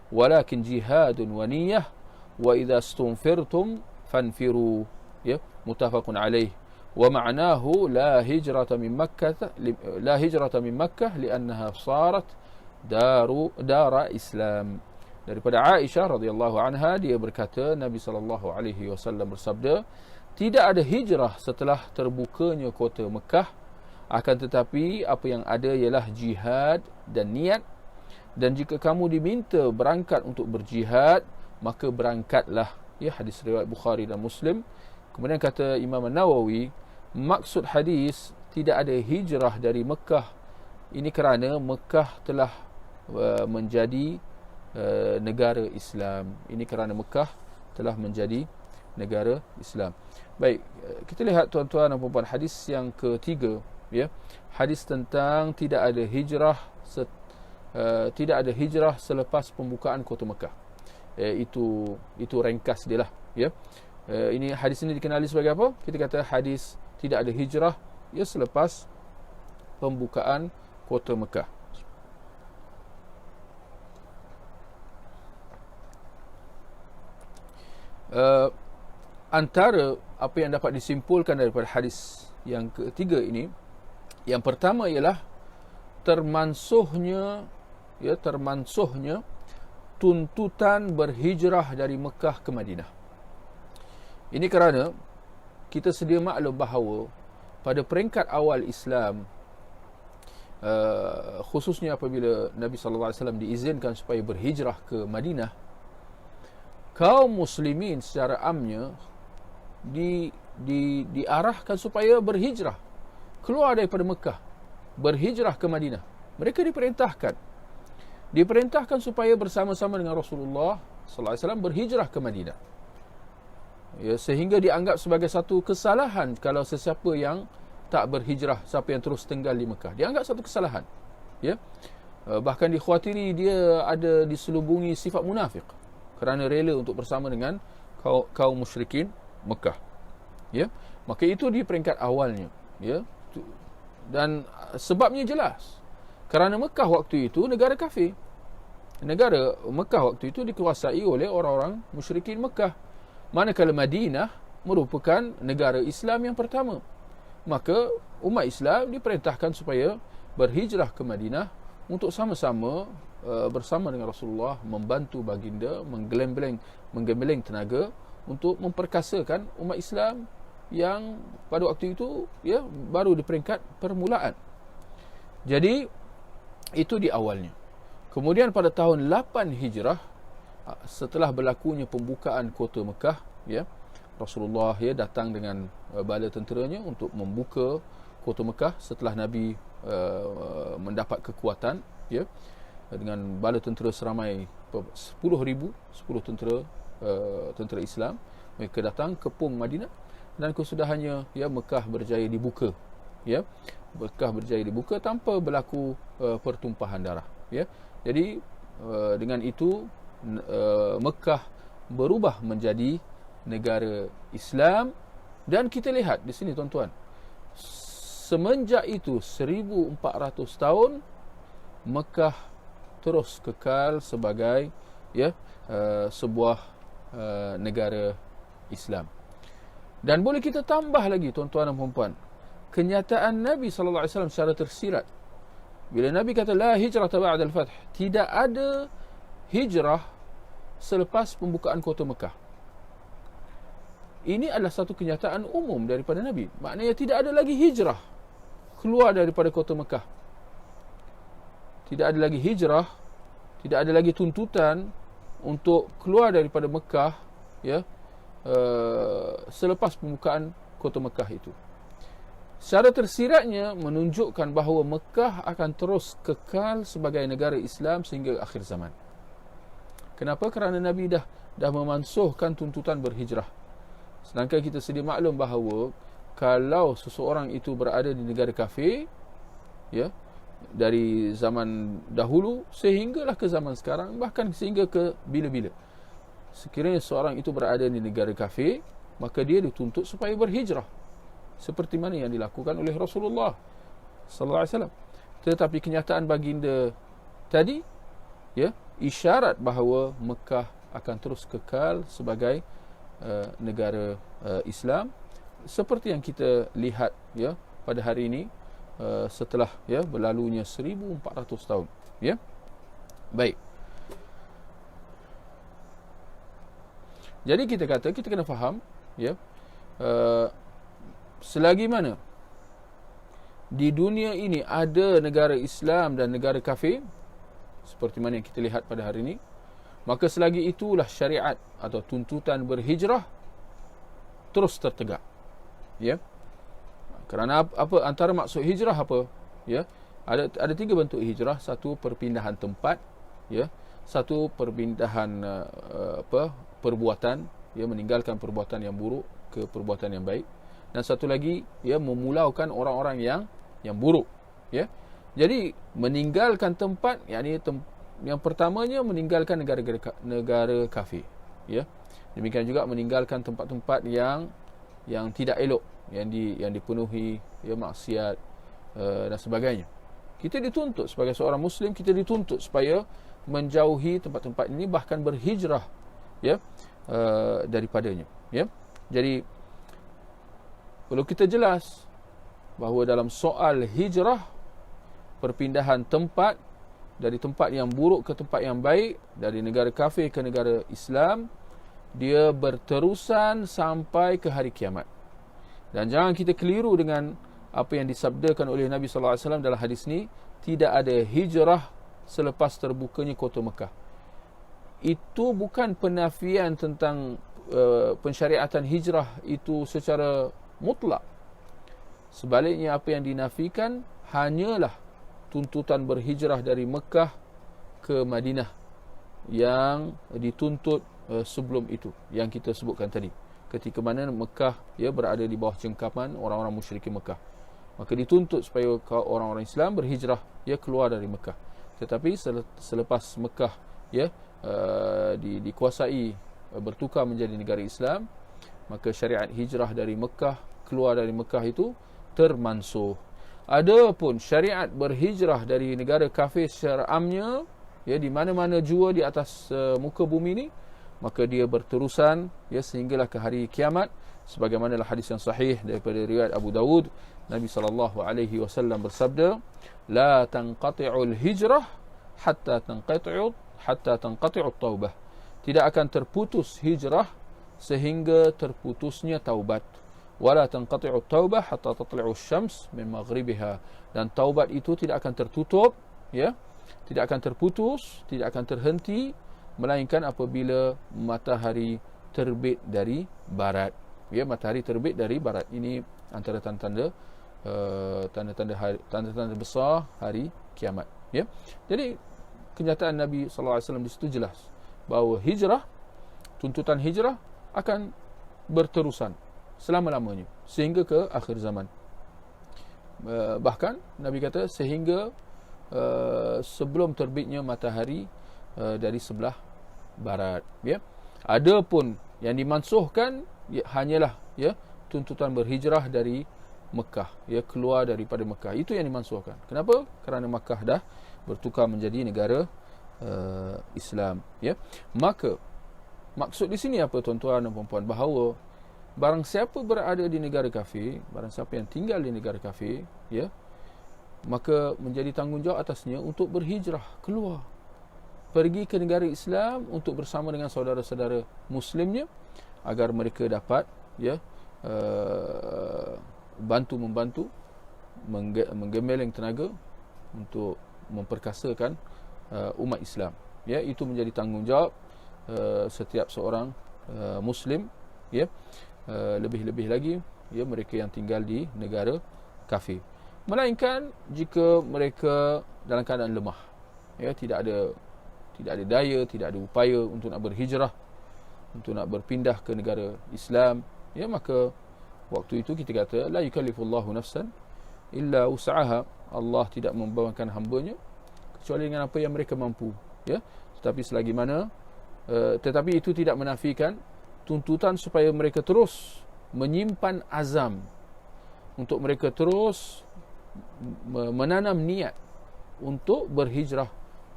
S2: walakin jihadun wa niyyah wa idza istunfirtum fanfiru, ya, muttafaqun alaih. Wa ma'nahu la hijrata min Makkah li'annaha sarat dara Islam. Daripada Aisyah radhiyallahu anha, dia berkata Nabi sallallahu alaihi wasallam bersabda, tidak ada hijrah setelah terbukanya kota Mekah, akan tetapi apa yang ada ialah jihad dan niat. Dan jika kamu diminta berangkat untuk berjihad, maka berangkatlah. Ya, hadis riwayat Bukhari dan Muslim. Kemudian kata Imam An-Nawawi, maksud hadis tidak ada hijrah dari Mekah ini kerana Mekah telah menjadi negara Islam. Ini kerana Mekah telah menjadi negara Islam. Baik, kita lihat tuan-tuan dan puan-puan hadis yang ketiga, ya. Hadis tentang tidak ada hijrah selepas pembukaan kota Mekah. Itu ringkas dia lah, ya. Ini hadis ini dikenali sebagai apa? Kita kata hadis tidak ada hijrah, ya, selepas pembukaan kota Mekah. Antara apa yang dapat disimpulkan daripada hadis yang ketiga ini, yang pertama ialah termansuhnya tuntutan berhijrah dari Mekah ke Madinah. Ini kerana kita sedia maklum bahawa pada peringkat awal Islam, khususnya apabila Nabi sallallahu alaihi wasallam diizinkan supaya berhijrah ke Madinah, kaum muslimin secara amnya diarahkan supaya berhijrah keluar daripada Mekah, berhijrah ke Madinah. Mereka diperintahkan supaya bersama-sama dengan Rasulullah sallallahu alaihi wasallam berhijrah ke Madinah. Ya, sehingga dianggap sebagai satu kesalahan kalau sesiapa yang tak berhijrah, siapa yang terus tinggal di Mekah, dianggap satu kesalahan, ya. Bahkan dikhawatiri dia ada diselubungi sifat munafik kerana rela untuk bersama dengan kaum musyrikin Mekah, ya. Maka itu di peringkat awalnya, ya. Dan sebabnya jelas, kerana Mekah waktu itu negara kafir. Negara Mekah waktu itu dikuasai oleh orang-orang musyrikin Mekah, manakala Madinah merupakan negara Islam yang pertama. Maka umat Islam diperintahkan supaya berhijrah ke Madinah untuk sama-sama bersama dengan Rasulullah membantu baginda menggembleng tenaga untuk memperkasakan umat Islam yang pada waktu itu, ya, baru di peringkat permulaan. Jadi itu di awalnya. Kemudian pada tahun 8 Hijrah, setelah berlakunya pembukaan kota Mekah, ya, Rasulullah, ya, datang dengan bala tenteranya untuk membuka kota Mekah setelah Nabi mendapat kekuatan, ya. dengan bala tentera seramai 10,000 tentera Islam. Mereka datang kepung Madinah, dan kesudahannya Mekah berjaya dibuka. Mekah berjaya dibuka tanpa berlaku pertumpahan darah. Jadi dengan itu Mekah berubah menjadi negara Islam. Dan kita lihat di sini tuan-tuan, semenjak itu 1400 tahun Mekah terus kekal sebagai sebuah negara Islam. Dan boleh kita tambah lagi tuan-tuan dan puan-puan, kenyataan Nabi SAW secara tersirat. Bila Nabi kata la hijrah ba'da al-fath, tidak ada hijrah selepas pembukaan kota Mekah. Ini adalah satu kenyataan umum daripada Nabi. Maknanya tidak ada lagi hijrah keluar daripada kota Mekah. Tidak ada lagi hijrah, tidak ada lagi tuntutan untuk keluar daripada Mekah selepas pembukaan kota Mekah itu. Secara tersiratnya menunjukkan bahawa Mekah akan terus kekal sebagai negara Islam sehingga akhir zaman. Kenapa? Kerana Nabi dah memansuhkan tuntutan berhijrah. Sedangkan kita sedia maklum bahawa kalau seseorang itu berada di negara kafir, dari zaman dahulu sehinggalah ke zaman sekarang, bahkan sehingga ke bila-bila, sekiranya seorang itu berada di negara kafir, maka dia dituntut supaya berhijrah, seperti mana yang dilakukan oleh Rasulullah sallallahu alaihi wasallam. Tetapi kenyataan baginda tadi isyarat bahawa Mekah akan terus kekal sebagai negara Islam, seperti yang kita lihat pada hari ini, setelah berlalunya 1400 tahun. Baik. Jadi kita kena faham selagi mana di dunia ini ada negara Islam dan negara kafir, seperti mana yang kita lihat pada hari ini, maka selagi itulah syariat atau tuntutan berhijrah terus tertegak. Kerana apa antara maksud hijrah apa? Ada tiga bentuk hijrah. Satu, perpindahan tempat, satu, perpindahan perbuatan, meninggalkan perbuatan yang buruk ke perbuatan yang baik, dan satu lagi memulaukan orang-orang yang buruk. Jadi meninggalkan tempat, yang pertamanya meninggalkan negara kafir. Demikian juga meninggalkan tempat-tempat yang tidak elok, yang dipenuhi maksiat dan sebagainya. Kita dituntut sebagai seorang Muslim, kita dituntut supaya menjauhi tempat-tempat ini, bahkan berhijrah daripadanya. Jadi perlu kita jelas bahawa dalam soal hijrah, perpindahan tempat dari tempat yang buruk ke tempat yang baik, dari negara kafir ke negara Islam, dia berterusan sampai ke hari kiamat. Dan jangan kita keliru dengan apa yang disabdakan oleh Nabi sallallahu alaihi wasallam dalam hadis ni, tidak ada hijrah selepas terbukanya kota Mekah. Itu bukan penafian tentang pensyariatan hijrah itu secara mutlak. Sebaliknya, apa yang dinafikan hanyalah tuntutan berhijrah dari Mekah ke Madinah yang dituntut sebelum itu, yang kita sebutkan tadi, ketika mana Mekah berada di bawah cengkaman orang-orang musyrikin Mekah, maka dituntut supaya orang-orang Islam berhijrah keluar dari Mekah. Tetapi selepas Mekah dikuasai, bertukar menjadi negara Islam, maka syariat hijrah dari Mekah, keluar dari Mekah itu termansuh. Adapun syariat berhijrah dari negara kafir secara amnya, di mana-mana jua di atas muka bumi ini, maka dia berterusan sehinggalah ke hari kiamat, sebagaimana hadis yang sahih daripada riwayat Abu Dawud. Nabi SAW bersabda, la tanqati'ul hijrah hatta tanqati'u taubah. Tidak akan terputus hijrah sehingga terputusnya taubat. Wala tanqati'u taubah hatta tatli'u syams min maghribiha. Dan taubat itu tidak akan tertutup, tidak akan terputus, tidak akan terhenti, melainkan apabila matahari terbit dari barat. Matahari terbit dari barat. Ini antara tanda-tanda besar hari kiamat. Jadi kenyataan Nabi sallallahu alaihi wasallam di situ jelas bahawa hijrah, tuntutan hijrah akan berterusan selama-lamanya sehingga ke akhir zaman. Bahkan Nabi kata sehingga sebelum terbitnya matahari dari sebelah barat, ya. Adapun yang dimansuhkan hanyalah tuntutan berhijrah dari Mekah, keluar daripada Mekah. Itu yang dimansuhkan. Kenapa? Kerana Mekah dah bertukar menjadi negara Islam, ya. Maka maksud di sini apa, tuan-tuan dan puan-puan, bahawa barang siapa berada di negara kafir, barang siapa yang tinggal di negara kafir, ya, maka menjadi tanggungjawab atasnya untuk berhijrah keluar, pergi ke negara Islam untuk bersama dengan saudara-saudara muslimnya agar mereka dapat membantu menggemeleng tenaga untuk memperkasakan umat Islam. Ya, itu menjadi tanggungjawab setiap seorang muslim, ya. Lebih-lebih lagi mereka yang tinggal di negara kafir. Melainkan jika mereka dalam keadaan lemah, tidak ada daya, tidak ada upaya untuk nak berhijrah, untuk nak berpindah ke negara Islam, maka waktu itu kita kata la yukallifullahu nafsan illa wus'aha. Allah tidak membebankan hamba-Nya kecuali dengan apa yang mereka mampu, ya. Tetapi selagi mana tetapi itu tidak menafikan tuntutan supaya mereka terus menyimpan azam, untuk mereka terus menanam niat untuk berhijrah,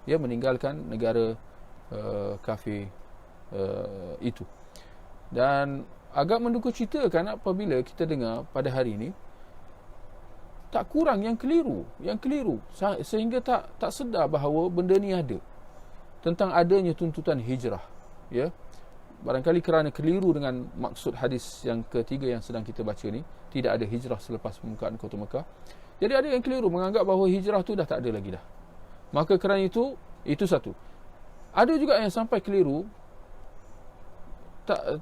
S2: meninggalkan negara kafir itu. Dan agak menduka cita kan apabila kita dengar pada hari ini tak kurang yang keliru sehingga tak sedar bahawa benda ni ada, tentang adanya tuntutan hijrah, ya. Barangkali kerana keliru dengan maksud hadis yang ketiga yang sedang kita baca ni, tidak ada hijrah selepas pembukaan kota Mekah. Jadi ada yang keliru menganggap bahawa hijrah tu dah tak ada lagi dah. Maka kerana itu satu. Ada juga yang sampai keliru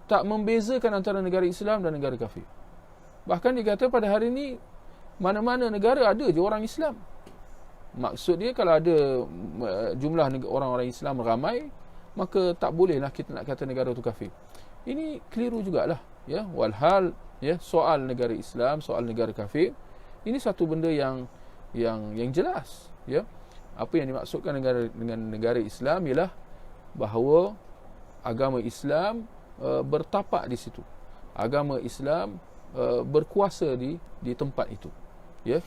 S2: tak membezakan antara negara Islam dan negara kafir. Bahkan dia kata pada hari ini mana-mana negara ada je orang Islam. Maksud dia kalau ada jumlah orang-orang Islam ramai, maka tak bolehlah kita nak kata negara tu kafir. Ini keliru jugalah, ya. Walhal, ya, soal negara Islam, soal negara kafir, ini satu benda yang jelas, ya. Apa yang dimaksudkan dengan negara Islam ialah bahawa agama Islam bertapak di situ. Agama Islam berkuasa di tempat itu, ya.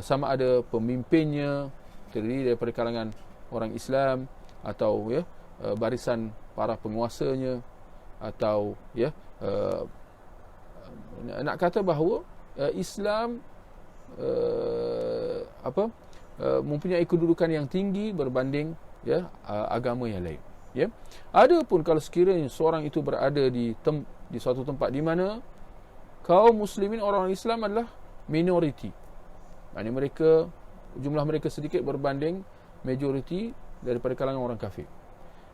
S2: Sama ada pemimpinnya terdiri daripada kalangan orang Islam atau barisan para penguasanya, atau nak kata bahawa Islam mempunyai kedudukan yang tinggi berbanding agama yang lain, ya. Adapun kalau sekiranya seorang itu berada di suatu tempat di mana kaum muslimin, orang Islam adalah minoriti, maknanya jumlah mereka sedikit berbanding majoriti daripada kalangan orang kafir.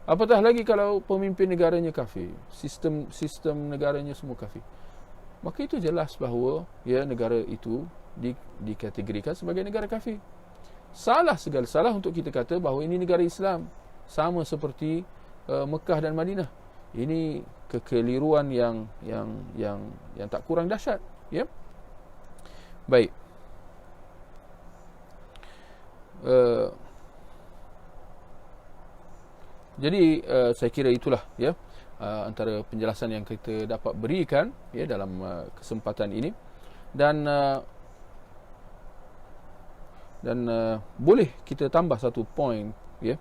S2: Apatah lagi kalau pemimpin negaranya kafir, sistem negaranya semua kafir, maka itu jelas bahawa negara itu dikategorikan sebagai negara kafir. Salah untuk kita kata bahawa ini negara Islam, sama seperti Mekah dan Madinah. Ini kekeliruan yang tak kurang dahsyat, ya. Baik. Jadi saya kira itulah, ya, antara penjelasan yang kita dapat berikan, ya, dalam kesempatan ini. Dan boleh kita tambah satu poin, ya,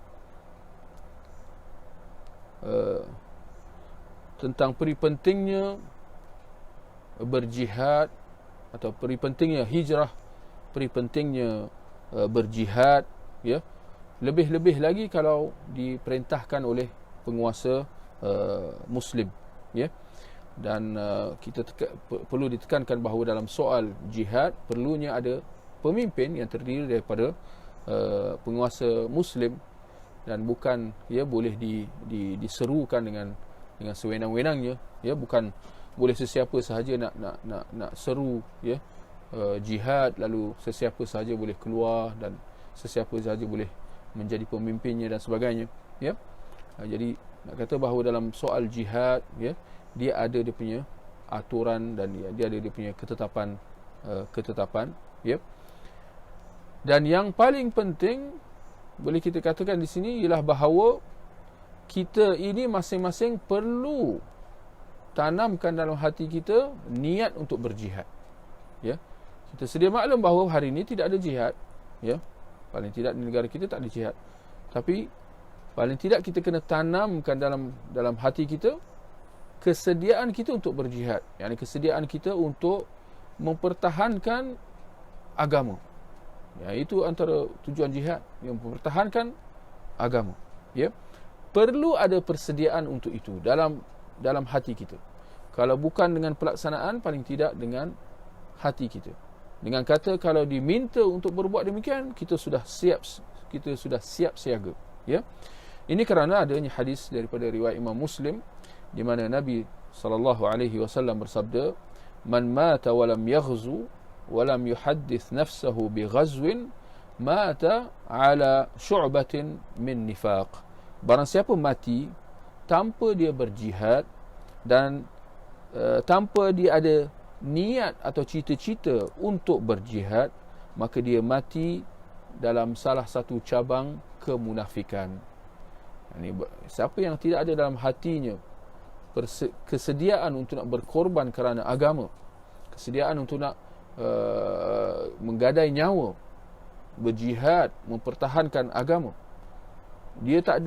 S2: tentang peri pentingnya berjihad, atau peri pentingnya hijrah, peri pentingnya berjihad, ya. Lebih-lebih lagi kalau diperintahkan oleh penguasa Muslim, ya. Dan kita perlu ditekankan bahawa dalam soal jihad perlunya ada pemimpin yang terdiri daripada penguasa Muslim, dan bukan boleh diserukan dengan sewenang-wenangnya, ya. Bukan boleh sesiapa sahaja nak seru, ya, jihad, lalu sesiapa sahaja boleh keluar dan sesiapa sahaja boleh menjadi pemimpinnya dan sebagainya, ya. Jadi nak kata bahawa dalam soal jihad, ya, dia ada dia punya aturan dan dia ada dia punya ketetapan, ya. Dan yang paling penting boleh kita katakan di sini ialah bahawa kita ini masing-masing perlu tanamkan dalam hati kita niat untuk berjihad, ya. Kita sedia maklum bahawa hari ini tidak ada jihad, ya. Paling tidak di negara kita tak ada jihad. Tapi paling tidak kita kena tanamkan dalam hati kita kesediaan kita untuk berjihad, yakni kesediaan kita untuk mempertahankan agama. Ya, itu antara tujuan jihad, yang mempertahankan agama, ya. Perlu ada persediaan untuk itu dalam hati kita. Kalau bukan dengan pelaksanaan, paling tidak dengan hati kita. Dengan kata kalau diminta untuk berbuat demikian, kita sudah siap siaga, ya. Ini kerana adanya hadis daripada riwayat Imam Muslim di mana Nabi SAW bersabda, "Man mata wa lam yaghzu wa lam yuhaddith nafsahu bi ghazwin mata ala syu'batin min nifaq." Barang siapa mati tanpa dia berjihad dan tanpa dia ada niat atau cita-cita untuk berjihad, maka dia mati dalam salah satu cabang kemunafikan. Siapa yang tidak ada dalam hatinya kesediaan untuk nak berkorban kerana agama, kesediaan untuk nak menggadai nyawa, berjihad, mempertahankan agama, dia tak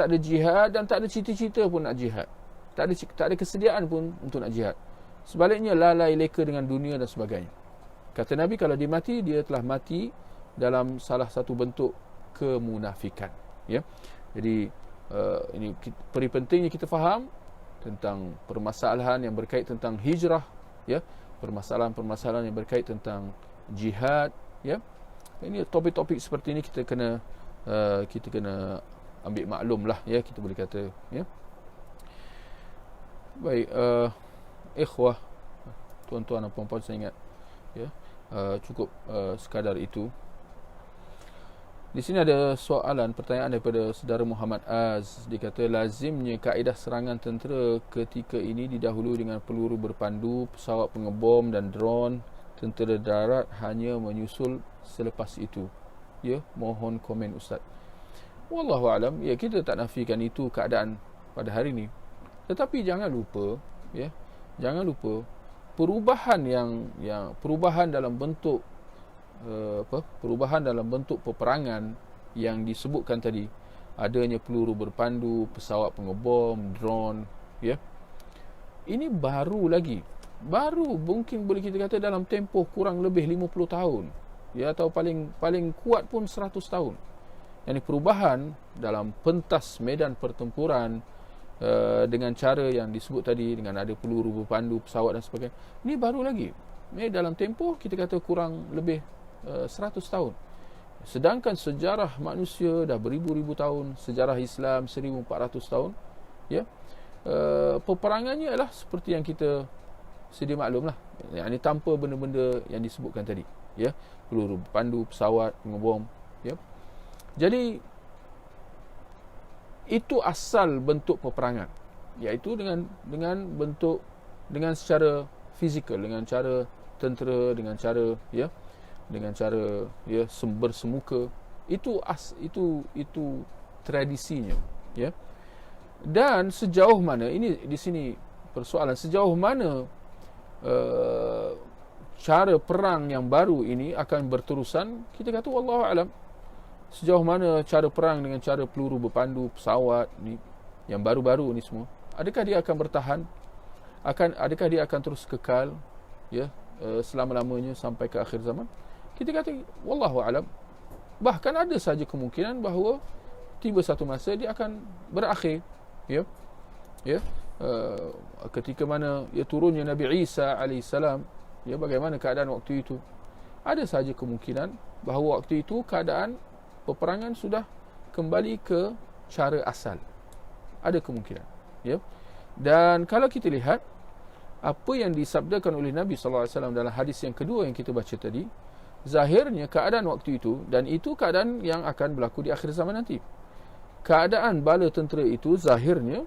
S2: ada jihad dan tak ada cita-cita pun nak jihad, tak ada kesediaan pun untuk nak jihad. Sebaliknya lalai leka dengan dunia dan sebagainya. Kata Nabi, kalau dia mati, dia telah mati dalam salah satu bentuk kemunafikan, ya. Jadi ini pentingnya kita faham tentang permasalahan yang berkait tentang hijrah, ya, permasalahan-permasalahan yang berkait tentang jihad, ya. Ini topik-topik seperti ini kita kena ambil maklum lah, ya, kita boleh kata, ya. Baik, ikhwah, tuan-tuan dan puan-puan, saya ingat, ya, cukup sekadar itu. Di sini ada pertanyaan daripada saudara Muhammad Az. Dia kata, lazimnya kaedah serangan tentera ketika ini didahului dengan peluru berpandu, pesawat pengebom dan drone. Tentera darat hanya menyusul selepas itu. Ya, mohon komen Ustaz. Wallahualam, ya, kita tak nafikan itu keadaan pada hari ini. Tetapi jangan lupa, ya, perubahan perubahan dalam bentuk perubahan dalam bentuk peperangan yang disebutkan tadi, adanya peluru berpandu, pesawat pengebom, drone, ya. Ini baru mungkin boleh kita kata dalam tempoh kurang lebih 50 tahun, ya, atau paling kuat pun 100 tahun. Yang perubahan dalam pentas medan pertempuran dengan cara yang disebut tadi, dengan ada peluru berpandu, pesawat dan sebagainya, ini baru lagi. Dalam tempoh kita kata kurang lebih 100 tahun. Sedangkan sejarah manusia dah beribu-ribu tahun, sejarah Islam 1400 tahun, ya. Peperangannya adalah seperti yang kita sedia maklum lah, yakni tanpa benda-benda yang disebutkan tadi, ya, peluru berpandu, pesawat pengebom, ya. Jadi itu asal bentuk peperangan, iaitu dengan secara fizikal, dengan cara tentera, dengan cara bersemuka. Itu tradisinya, ya. Dan sejauh mana, ini di sini persoalan, sejauh mana cara perang yang baru ini akan berterusan, kita kata wallahu alam. Sejauh mana cara perang dengan cara peluru berpandu, pesawat ni yang baru-baru ni semua, adakah dia akan bertahan? Adakah dia akan terus kekal, ya, selama-lamanya sampai ke akhir zaman? Kita kata wallahu alam. Bahkan ada saja kemungkinan bahawa tiba satu masa dia akan berakhir, ya. Ketika mana turunnya Nabi Isa alaihissalam, ya, bagaimana keadaan waktu itu? Ada saja kemungkinan bahawa waktu itu keadaan peperangan sudah kembali ke cara asal. Ada kemungkinan, ya. Dan kalau kita lihat apa yang disabdakan oleh Nabi SAW dalam hadis yang kedua yang kita baca tadi, zahirnya keadaan waktu itu, dan itu keadaan yang akan berlaku di akhir zaman nanti. Keadaan bala tentera itu zahirnya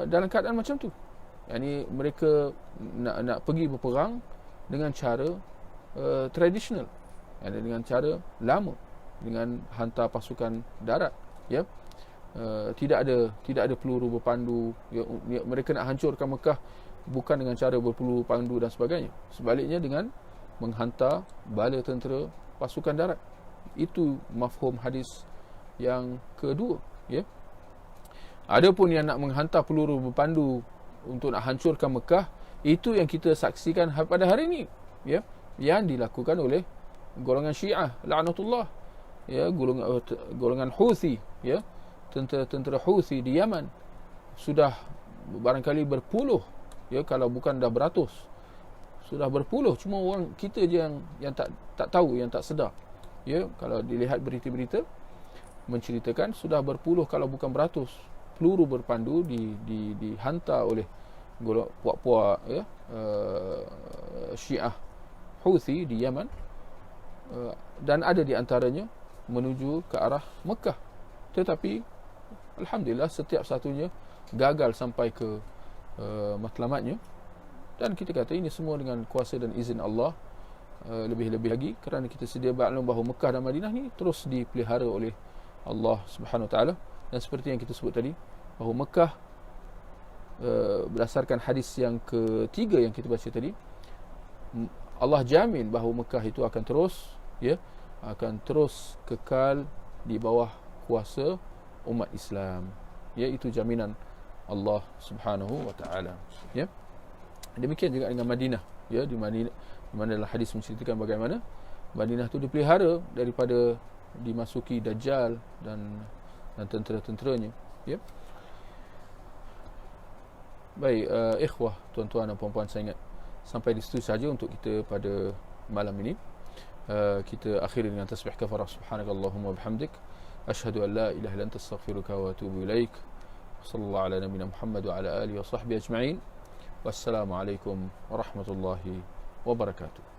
S2: dalam keadaan macam tu. Yani mereka nak pergi berperang dengan cara tradisional, dengan cara lama, dengan hantar pasukan darat, tidak ada peluru berpandu, mereka nak hancurkan Mekah bukan dengan cara berpeluru pandu dan sebagainya, sebaliknya dengan menghantar bala tentera pasukan darat. Itu mafhum hadis yang kedua, Adapun yang nak menghantar peluru berpandu untuk nak hancurkan Mekah, itu yang kita saksikan pada hari ini, yang dilakukan oleh golongan Syiah la'natullah, golongan Houthi, tentera-tentera Houthi di Yaman, sudah barangkali berpuluh, kalau bukan dah beratus, sudah berpuluh. Cuma orang kita je yang tak tahu, yang tak sedar. Kalau dilihat berita-berita menceritakan sudah berpuluh kalau bukan beratus peluru berpandu dihantar oleh puak-puak Syiah Houthi di Yaman, dan ada di antaranya menuju ke arah Mekah. Tetapi alhamdulillah setiap satunya gagal sampai ke matlamatnya, dan kita kata ini semua dengan kuasa dan izin Allah. Lebih-lebih lagi kerana kita sedia maklum bahawa Mekah dan Madinah ni terus dipelihara oleh Allah Subhanahu Wa Taala, dan seperti yang kita sebut tadi bahawa Mekah, berdasarkan hadis yang ketiga yang kita baca tadi, Allah jamin bahawa Mekah itu akan terus kekal di bawah kuasa umat Islam. Itu jaminan Allah Subhanahu Wa Taala. Demikian juga dengan Madinah, di Madinah, di mana dalam hadis menceritakan bagaimana Madinah itu dipelihara daripada dimasuki Dajjal dan tentera-tenteranya. Baik, ikhwah, tuan-tuan dan puan-puan, saya ingat sampai di situ saja untuk kita pada malam ini. Kita akhiri dengan tasbih kafarah, subhanakallahumma bihamdik, asyhadu an la ilaha illa anta, astaghfiruka wa atubu ilaik. Sallallahu ala nabiyina Muhammad wa ala alihi wa sahbihi ajma'in. Wassalamu alaikum warahmatullahi wabarakatuh.